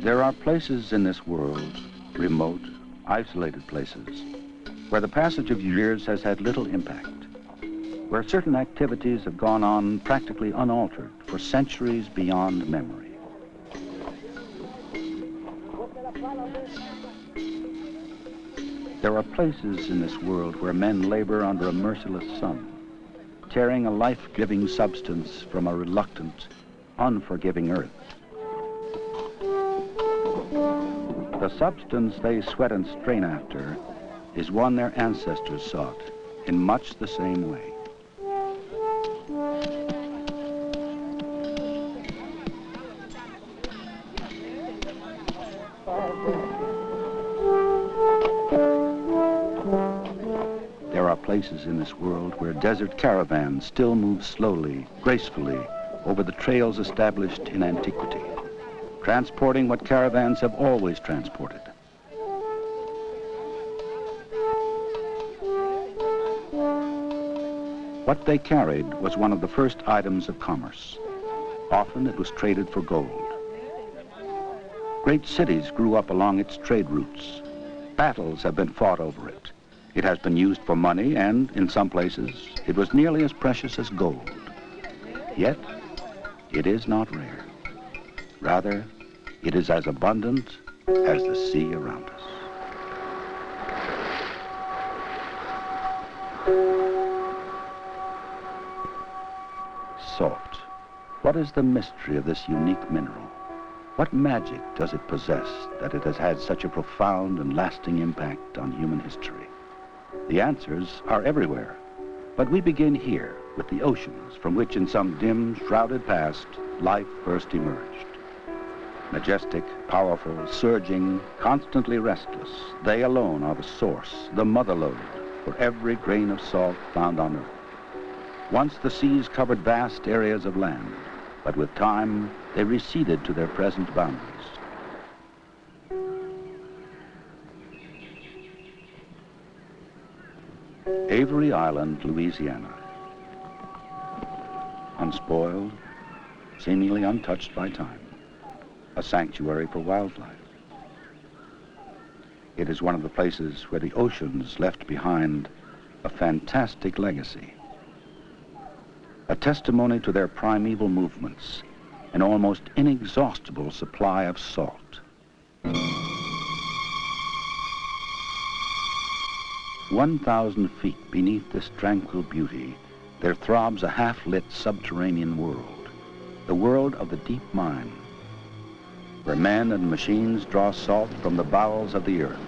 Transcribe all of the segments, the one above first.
There are places in this world, remote, isolated places, where the passage of years has had little impact, where certain activities have gone on practically unaltered for centuries beyond memory. There are places in this world where men labor under a merciless sun, tearing a life-giving substance from a reluctant, unforgiving earth. The substance they sweat and strain after is one their ancestors sought in much the same way. There are places in this world where desert caravans still move slowly, gracefully, over the trails established in antiquity, transporting what caravans have always transported. What they carried was one of the first items of commerce. Often it was traded for gold. Great cities grew up along its trade routes. Battles have been fought over it. It has been used for money, and in some places, it was nearly as precious as gold. Yet, it is not rare. Rather, it is as abundant as the sea around us. Salt. What is the mystery of this unique mineral? What magic does it possess that it has had such a profound and lasting impact on human history? The answers are everywhere, but we begin here with the oceans from which in some dim, shrouded past, life first emerged. Majestic, powerful, surging, constantly restless, they alone are the source, the mother lode for every grain of salt found on earth. Once the seas covered vast areas of land, but with time they receded to their present boundaries. Avery Island, Louisiana. Unspoiled, seemingly untouched by time. A sanctuary for wildlife. It is one of the places where the oceans left behind a fantastic legacy. A testimony to their primeval movements, an almost inexhaustible supply of salt. 1,000 feet beneath this tranquil beauty, there throbs a half-lit subterranean world, the world of the deep mine, where men and machines draw salt from the bowels of the earth,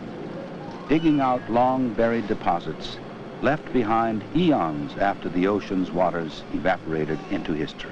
digging out long-buried deposits left behind eons after the ocean's waters evaporated into history.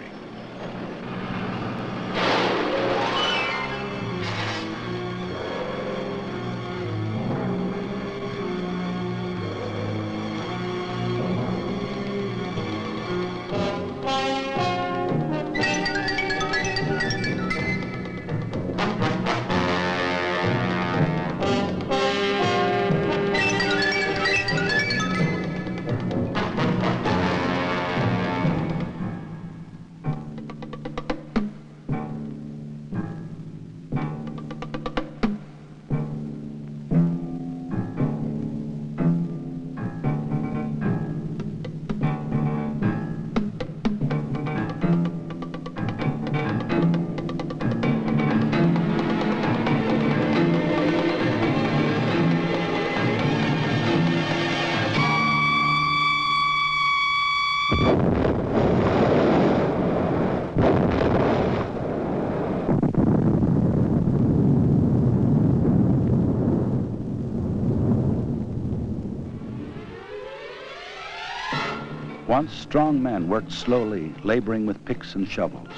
Once strong men worked slowly, laboring with picks and shovels.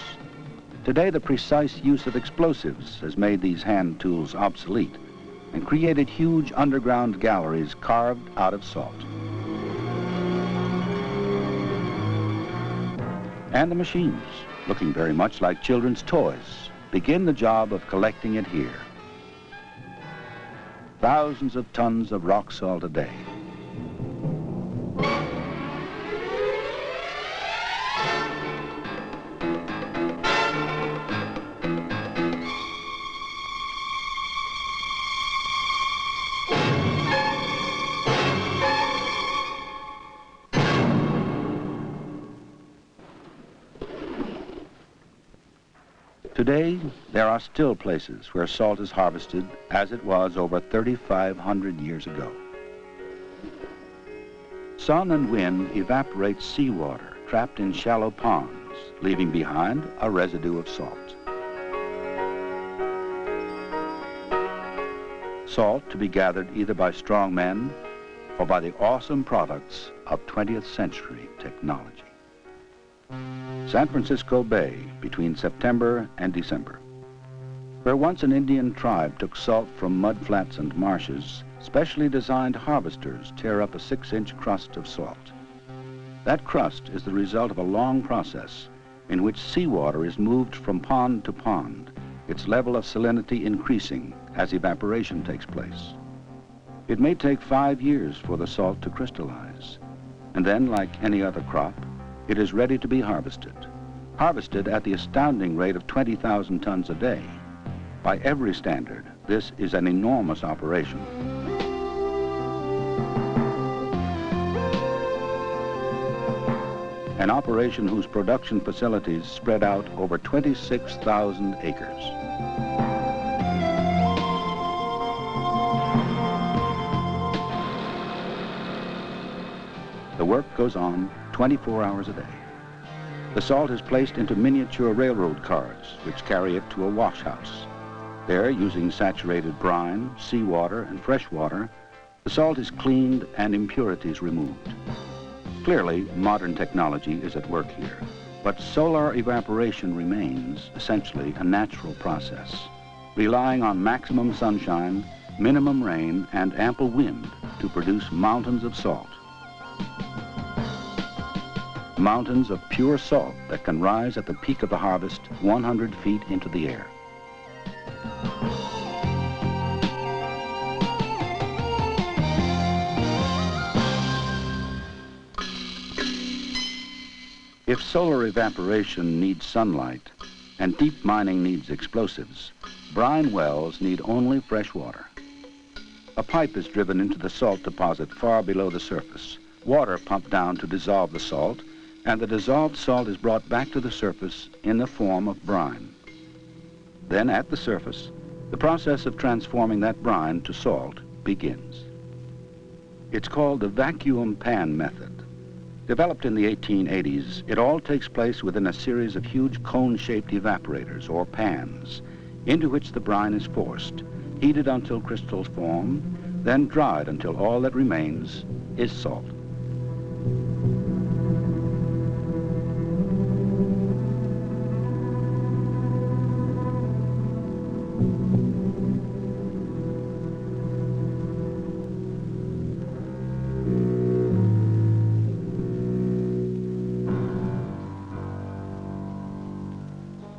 Today, the precise use of explosives has made these hand tools obsolete and created huge underground galleries carved out of salt. And the machines, looking very much like children's toys, begin the job of collecting it here. Thousands of tons of rock salt a day. Today, there are still places where salt is harvested as it was over 3,500 years ago. Sun and wind evaporate seawater trapped in shallow ponds, leaving behind a residue of salt. Salt to be gathered either by strong men or by the awesome products of 20th century technology. San Francisco Bay between September and December. Where once an Indian tribe took salt from mudflats and marshes, specially designed harvesters tear up a 6-inch crust of salt. That crust is the result of a long process in which seawater is moved from pond to pond, its level of salinity increasing as evaporation takes place. It may take 5 years for the salt to crystallize, and then, like any other crop, it is ready to be harvested. Harvested at the astounding rate of 20,000 tons a day. By every standard, this is an enormous operation. An operation whose production facilities spread out over 26,000 acres. The work goes on 24 hours a day. The salt is placed into miniature railroad cars, which carry it to a wash house. There, using saturated brine, seawater, and fresh water, the salt is cleaned and impurities removed. Clearly, modern technology is at work here, but solar evaporation remains essentially a natural process, relying on maximum sunshine, minimum rain, and ample wind to produce mountains of salt. Mountains of pure salt that can rise at the peak of the harvest 100 feet into the air. If solar evaporation needs sunlight and deep mining needs explosives, brine wells need only fresh water. A pipe is driven into the salt deposit far below the surface, water pumped down to dissolve the salt, and the dissolved salt is brought back to the surface in the form of brine. Then at the surface, the process of transforming that brine to salt begins. It's called the vacuum pan method. Developed in the 1880s, it all takes place within a series of huge cone-shaped evaporators, or pans, into which the brine is forced, heated until crystals form, then dried until all that remains is salt.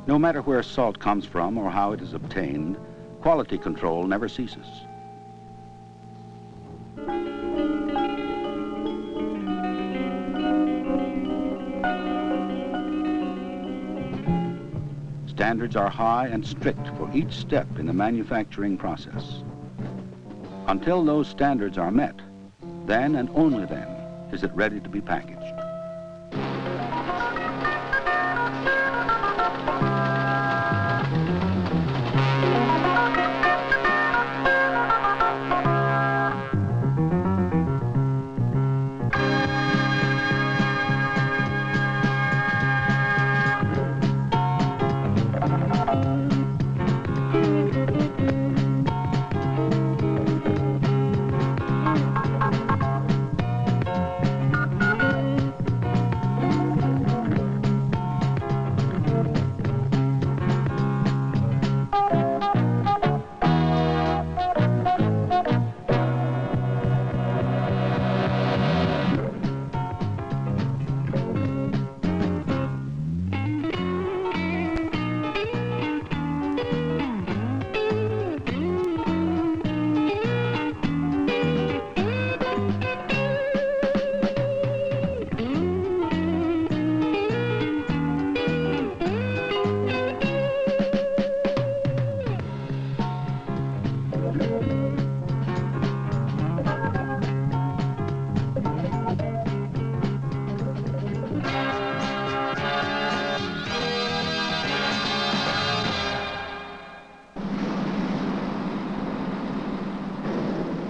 No matter where salt comes from or how it is obtained, quality control never ceases. Standards are high and strict for each step in the manufacturing process. Until those standards are met, then and only then is it ready to be packaged.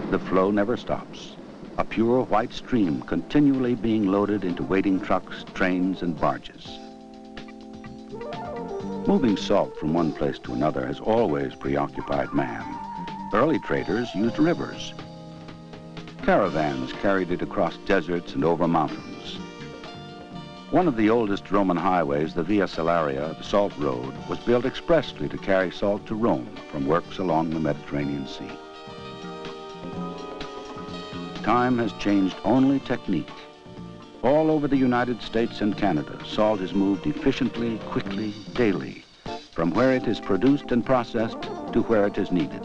The flow never stops. A pure white stream continually being loaded into waiting trucks, trains, and barges. Moving salt from one place to another has always preoccupied man. Early traders used rivers. Caravans carried it across deserts and over mountains. One of the oldest Roman highways, the Via Salaria, the Salt Road, was built expressly to carry salt to Rome from works along the Mediterranean Sea. Time has changed only technique. All over the United States and Canada, salt is moved efficiently, quickly, daily, from where it is produced and processed to where it is needed.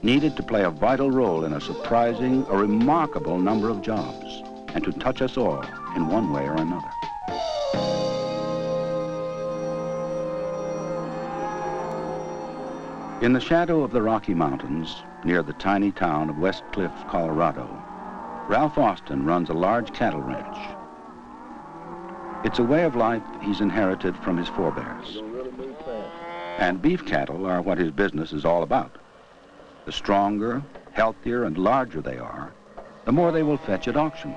Needed to play a vital role in a surprising, a remarkable number of jobs, and to touch us all in one way or another. In the shadow of the Rocky Mountains, near the tiny town of West Cliff, Colorado, Ralph Austin runs a large cattle ranch. It's a way of life he's inherited from his forebears. And beef cattle are what his business is all about. The stronger, healthier, and larger they are, the more they will fetch at auction.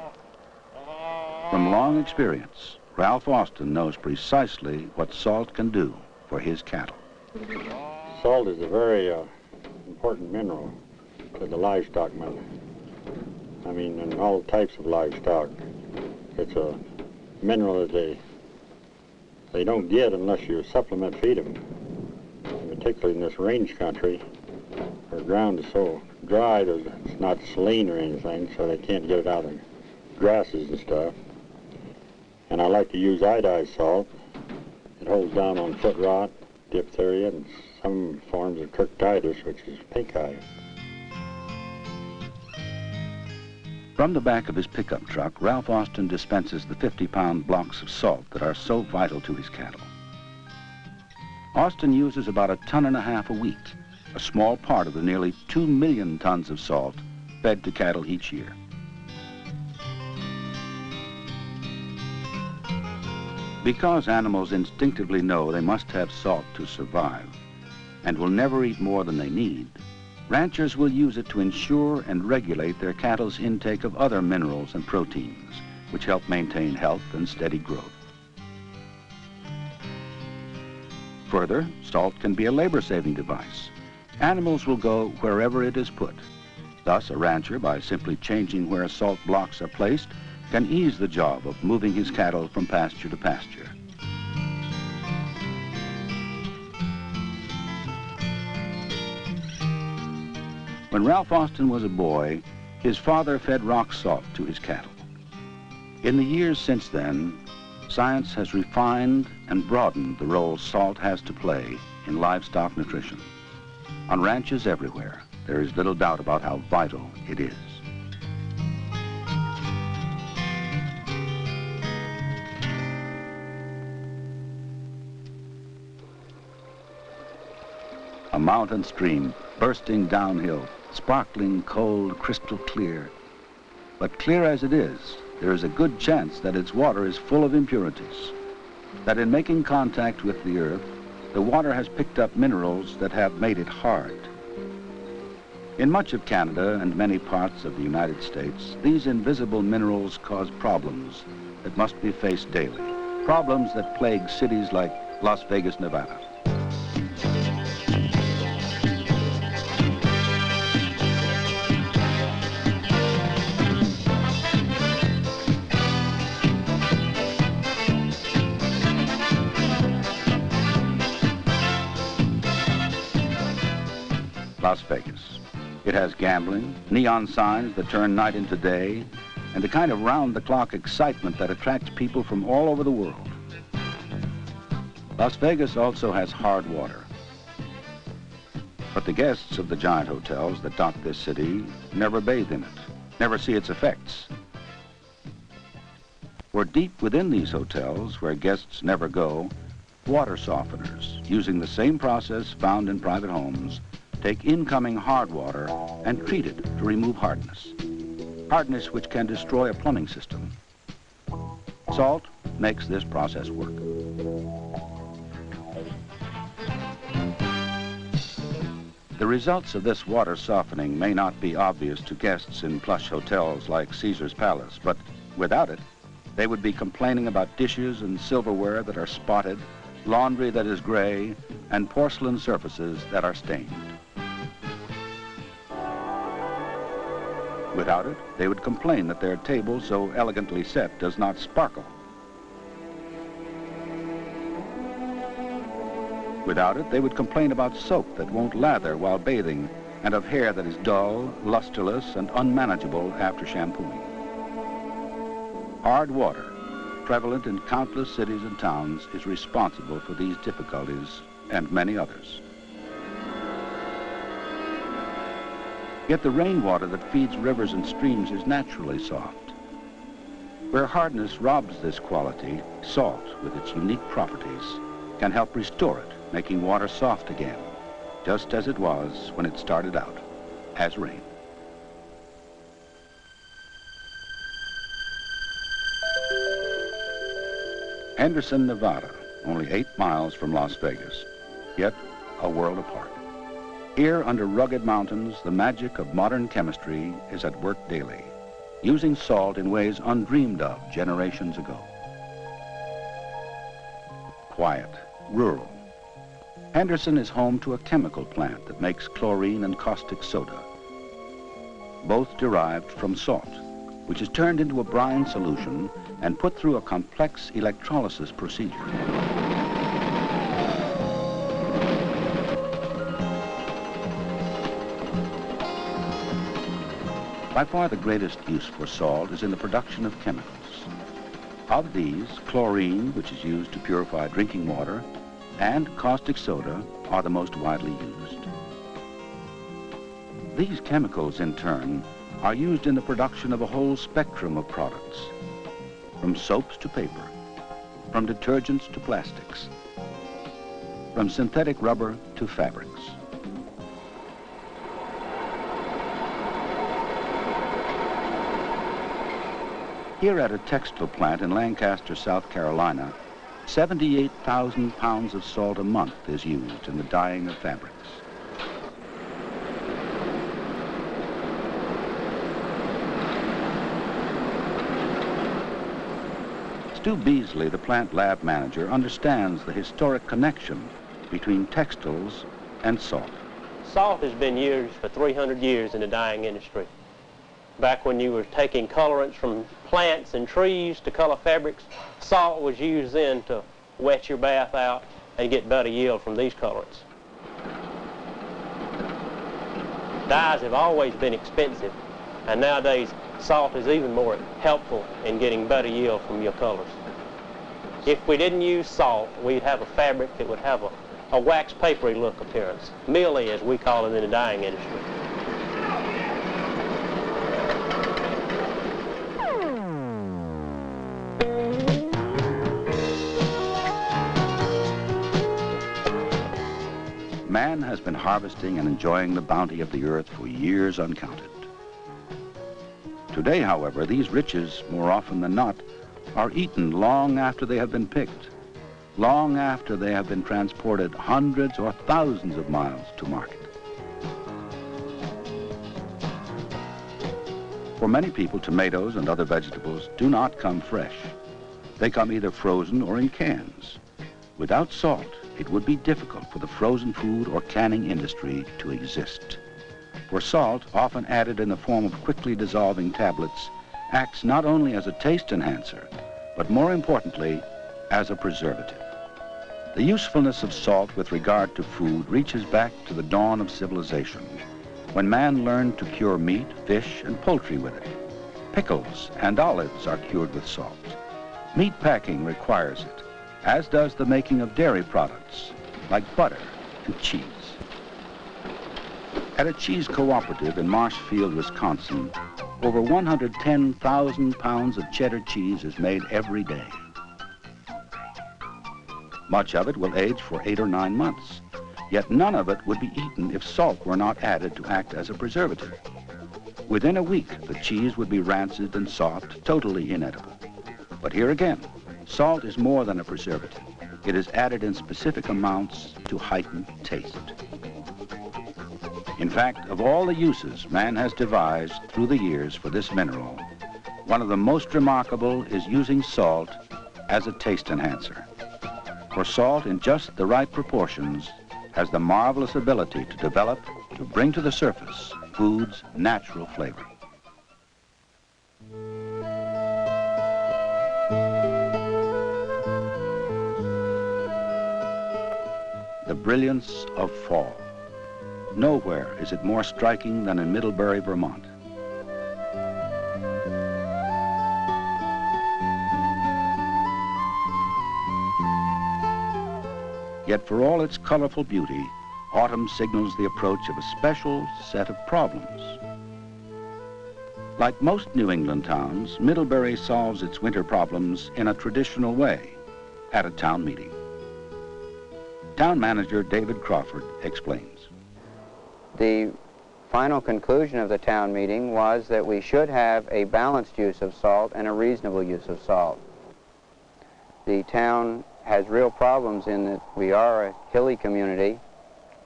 From long experience, Ralph Austin knows precisely what salt can do for his cattle. Salt is a very important mineral to the livestock market. I mean, in all types of livestock. It's a mineral that they don't get unless you supplement feed them. Particularly in this range country, where the ground is so dry, it's not saline or anything, so they can't get it out of grasses and stuff. And I like to use iodized salt. It holds down on foot rot, diphtheria, and some forms of kertitis, which is pink eye. From the back of his pickup truck, Ralph Austin dispenses the 50-pound blocks of salt that are so vital to his cattle. Austin uses about 1.5 tons a week, a small part of the nearly 2 million tons of salt fed to cattle each year. Because animals instinctively know they must have salt to survive and will never eat more than they need, ranchers will use it to ensure and regulate their cattle's intake of other minerals and proteins, which help maintain health and steady growth. Further, salt can be a labor-saving device. Animals will go wherever it is put. Thus, a rancher, by simply changing where salt blocks are placed, can ease the job of moving his cattle from pasture to pasture. When Ralph Austin was a boy, his father fed rock salt to his cattle. In the years since then, science has refined and broadened the role salt has to play in livestock nutrition. On ranches everywhere, there is little doubt about how vital it is. A mountain stream bursting downhill, sparkling, cold, crystal clear. But clear as it is, there is a good chance that its water is full of impurities, that in making contact with the earth, the water has picked up minerals that have made it hard. In much of Canada and many parts of the United States, these invisible minerals cause problems that must be faced daily, problems that plague cities like Las Vegas, Nevada. Las Vegas. It has gambling, neon signs that turn night into day, and the kind of round-the-clock excitement that attracts people from all over the world. Las Vegas also has hard water. But the guests of the giant hotels that dot this city never bathe in it, never see its effects. For deep within these hotels, where guests never go, water softeners, using the same process found in private homes, take incoming hard water and treat it to remove hardness. Hardness which can destroy a plumbing system. Salt makes this process work. The results of this water softening may not be obvious to guests in plush hotels like Caesar's Palace, but without it, they would be complaining about dishes and silverware that are spotted, laundry that is gray, and porcelain surfaces that are stained. Without it, they would complain that their table, so elegantly set, does not sparkle. Without it, they would complain about soap that won't lather while bathing, and of hair that is dull, lusterless, and unmanageable after shampooing. Hard water, prevalent in countless cities and towns, is responsible for these difficulties and many others. Yet the rainwater that feeds rivers and streams is naturally soft. Where hardness robs this quality, salt, with its unique properties, can help restore it, making water soft again, just as it was when it started out, as rain. Henderson, Nevada, only 8 miles from Las Vegas, yet a world apart. Here, under rugged mountains, the magic of modern chemistry is at work daily, using salt in ways undreamed of generations ago. Quiet, rural. Henderson is home to a chemical plant that makes chlorine and caustic soda, both derived from salt, which is turned into a brine solution and put through a complex electrolysis procedure. By far the greatest use for salt is in the production of chemicals. Of these, chlorine, which is used to purify drinking water, and caustic soda are the most widely used. These chemicals, in turn, are used in the production of a whole spectrum of products, from soaps to paper, from detergents to plastics, from synthetic rubber to fabrics. Here at a textile plant in Lancaster, South Carolina, 78,000 pounds of salt a month is used in the dyeing of fabrics. Stu Beasley, the plant lab manager, understands the historic connection between textiles and salt. Salt has been used for 300 years in the dyeing industry. Back when you were taking colorants from plants and trees to color fabrics, salt was used then to wet your bath out and get better yield from these colorants. Dyes have always been expensive, and nowadays salt is even more helpful in getting better yield from your colors. If we didn't use salt, we'd have a fabric that would have a wax papery look appearance, mealy as we call it in the dyeing industry. Man has been harvesting and enjoying the bounty of the earth for years uncounted. Today, however, these riches, more often than not, are eaten long after they have been picked, long after they have been transported hundreds or thousands of miles to market. For many people, tomatoes and other vegetables do not come fresh. They come either frozen or in cans. Without salt, it would be difficult for the frozen food or canning industry to exist. For salt, often added in the form of quickly dissolving tablets, acts not only as a taste enhancer, but more importantly, as a preservative. The usefulness of salt with regard to food reaches back to the dawn of civilization, when man learned to cure meat, fish, and poultry with it. Pickles and olives are cured with salt. Meat packing requires it, as does the making of dairy products, like butter and cheese. At a cheese cooperative in Marshfield, Wisconsin, over 110,000 pounds of cheddar cheese is made every day. Much of it will age for 8 or 9 months, yet none of it would be eaten if salt were not added to act as a preservative. Within a week, the cheese would be rancid and soft, totally inedible. But here again, salt is more than a preservative. It is added in specific amounts to heighten taste. In fact, of all the uses man has devised through the years for this mineral, one of the most remarkable is using salt as a taste enhancer. For salt in just the right proportions has the marvelous ability to develop, to bring to the surface food's natural flavor. The brilliance of fall. Nowhere is it more striking than in Middlebury, Vermont. Yet for all its colorful beauty, autumn signals the approach of a special set of problems. Like most New England towns, Middlebury solves its winter problems in a traditional way, at a town meeting. Town manager David Crawford explains. The final conclusion of the town meeting was that we should have a balanced use of salt and a reasonable use of salt. The town has real problems in that we are a hilly community.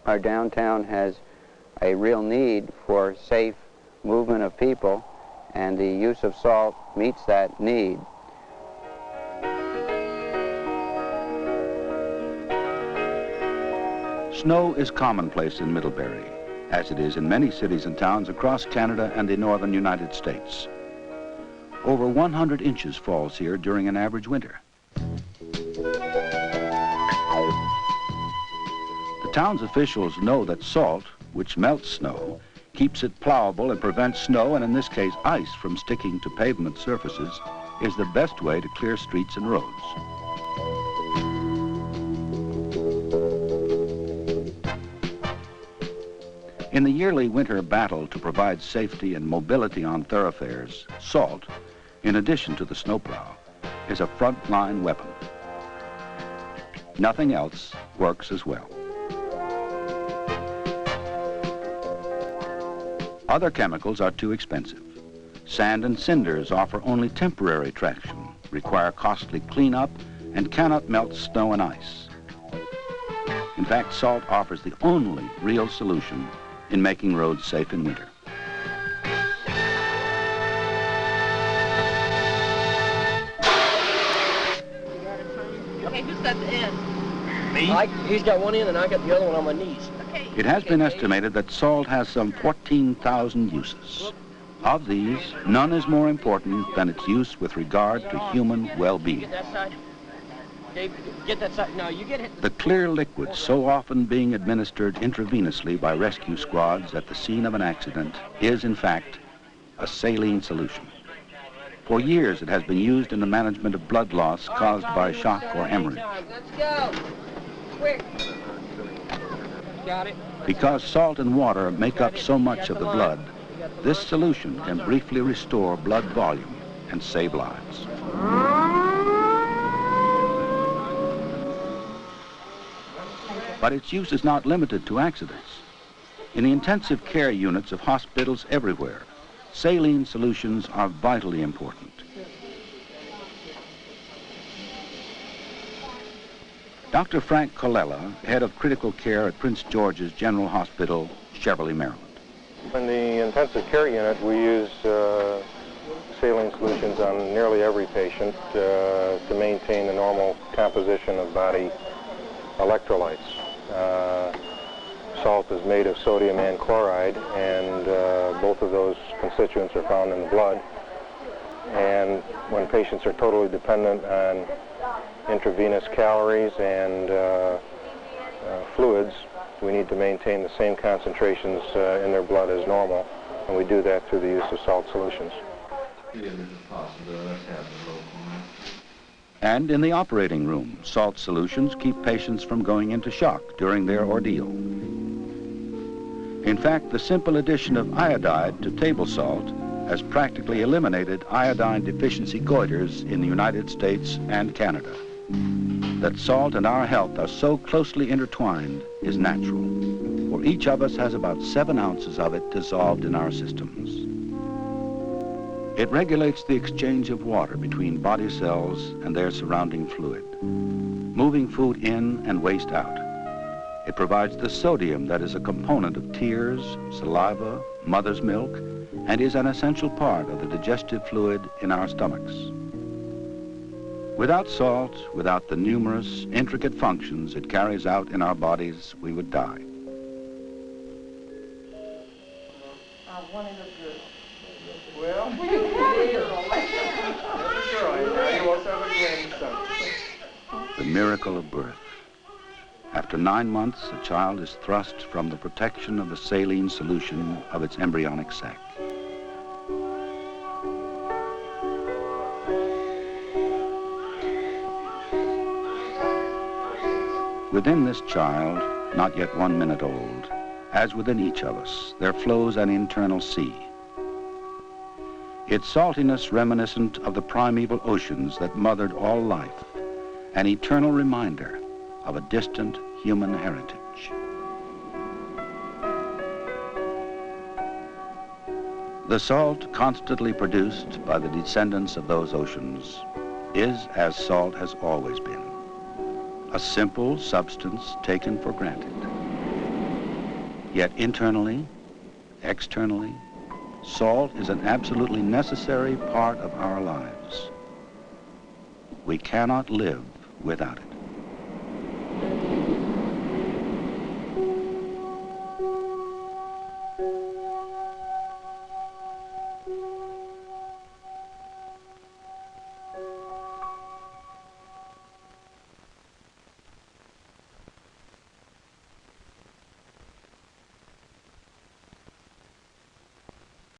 Our downtown has a real need for safe movement of people, and the use of salt meets that need. Snow is commonplace in Middlebury, as it is in many cities and towns across Canada and the northern United States. Over 100 inches falls here during an average winter. The town's officials know that salt, which melts snow, keeps it plowable and prevents snow, and in this case ice, from sticking to pavement surfaces, is the best way to clear streets and roads. In the yearly winter battle to provide safety and mobility on thoroughfares, salt, in addition to the snowplow, is a frontline weapon. Nothing else works as well. Other chemicals are too expensive. Sand and cinders offer only temporary traction, require costly cleanup, and cannot melt snow and ice. In fact, salt offers the only real solution in making roads safe in winter. Okay, who's got the end? Me? He's got one end and I got the other one on my knees. Okay. It has been estimated that salt has some 14,000 uses. Of these, none is more important than its use with regard to human well-being. Get that side. Dave, get that side. No, you get it. The clear liquid so often being administered intravenously by rescue squads at the scene of an accident is, in fact, a saline solution. For years, it has been used in the management of blood loss caused by shock or hemorrhage. Let's go. Quick. Got it. Because salt and water make up so much of the blood, this solution can briefly restore blood volume and save lives. But its use is not limited to accidents. In the intensive care units of hospitals everywhere, saline solutions are vitally important. Dr. Frank Colella, head of critical care at Prince George's General Hospital, Cheverly, Maryland. In the intensive care unit, we use saline solutions on nearly every patient to maintain the normal composition of body electrolytes. Salt is made of sodium and chloride, and both of those constituents are found in the blood. And when patients are totally dependent on intravenous calories and fluids, we need to maintain the same concentrations in their blood as normal, and we do that through the use of salt solutions. And in the operating room, salt solutions keep patients from going into shock during their ordeal. In fact, the simple addition of iodide to table salt has practically eliminated iodine deficiency goiters in the United States and Canada. That salt and our health are so closely intertwined is natural, for each of us has about 7 ounces of it dissolved in our systems. It regulates the exchange of water between body cells and their surrounding fluid, moving food in and waste out. It provides the sodium that is a component of tears, saliva, mother's milk, and is an essential part of the digestive fluid in our stomachs. Without salt, without the numerous, intricate functions it carries out in our bodies, we would die. I wanted a girl. Well, you had a girl. Now you also have a grandson. The miracle of birth. After 9 months, a child is thrust from the protection of the saline solution of its embryonic sac. Within this child, not yet 1 minute old, as within each of us, there flows an internal sea. Its saltiness reminiscent of the primeval oceans that mothered all life, an eternal reminder of a distant human heritage. The salt constantly produced by the descendants of those oceans is as salt has always been, a simple substance taken for granted. Yet internally, externally, salt is an absolutely necessary part of our lives. We cannot live without it.